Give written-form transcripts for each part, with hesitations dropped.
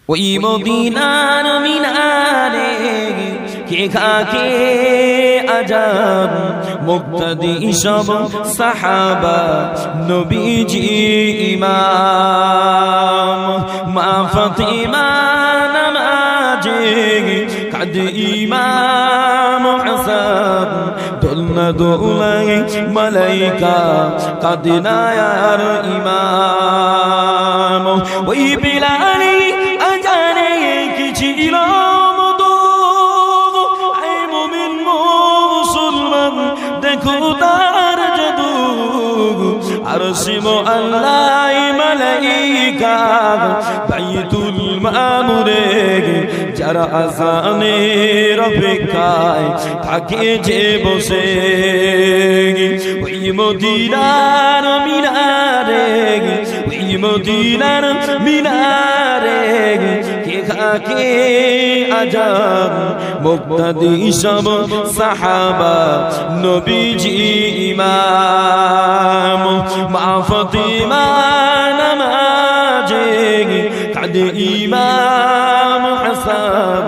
ওই মদিনার মিনারে কে খাকে আজাব মুক্তাদি সব সাহাবা নবীজি ইমাম মা ফাতিমা নামাজে কাঁদে ইমাম হাসান দোলনা দোলায় মালাইকা কাঁদে না আর ইমাম ওই বিলালি আজানে কি ছিল মধু আয় মুমিন মুসলমান দেখো তার জাদু আরশে আল্লাহ মালাইকা বাইতুল মামুরে যারা আজানের অপেক্ষায় থাকে যে বসে ওই মদিনার মিনারে ওই মদিনার মিনারে কে খাকে আজাব মুক্তাদি সব সাহাবা নবীজি ইমাম মা ফাতিমা নামাজে কাঁদে ইমাম হাসান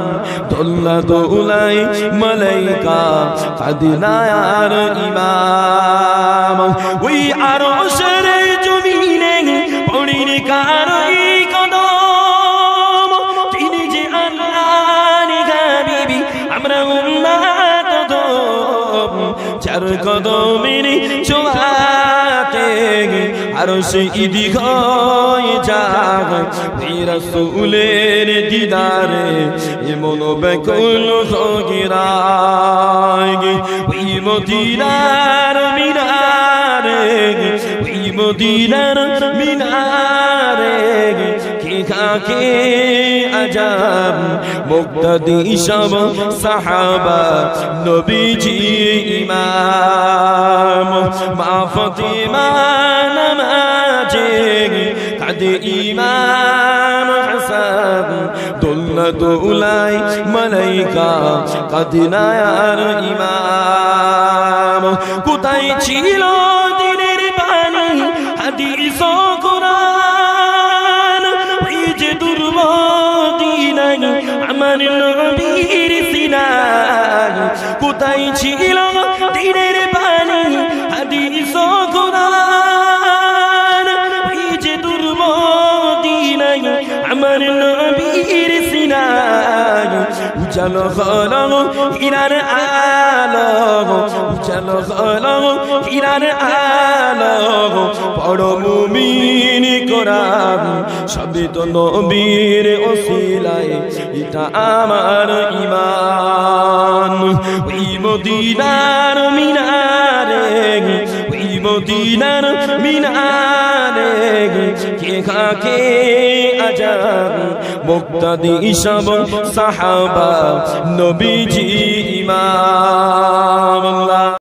দোলনা দোলায় মালাইকা কাঁদে না আর ইমাম ওই আরশের জমিনে পড়িনি কারই কদম তিনি যে আল্লাহর হাবিব আমরা উম্মত কদম চার কদমের ছোঁয়াতে আরশে ইদি হয়ে যায় রাসূলের দিদারে এমন বেকুল হগিরায় ওই মদিনার মিনারে ওই মদিনার মিনারে কে খাকে আজাব মুক্তাদি সব সাহাবা নবীজি ইমাম মা ফাতিমা নামাজে কাঁদে ইমাম হাসান দোলনা দোলায় মালাইকা কাঁদে না আর ইমাম কোথায় ছিল দিনের বাণী হাদিস ও কুরআন এই যে দুর্মদিনায় আমার নবীর সিনায় কোথায় ছিল দিনের বাণী হাদিস ও কুরআন এই যে দুর্মদিনায় আমার নবীর সিনায় উজালো হলো হীরার আলো উজালো হলো হীরার আলো বড় মুমিন কোরআন সবই তো নবীর ওসিলায় এটা আমার ঈমান ওই মদিনার মিনারে ওই মদিনার মিনারে কে খাকে আজাব মুক্তাদি সব সাহাবা নবীজি ইমাম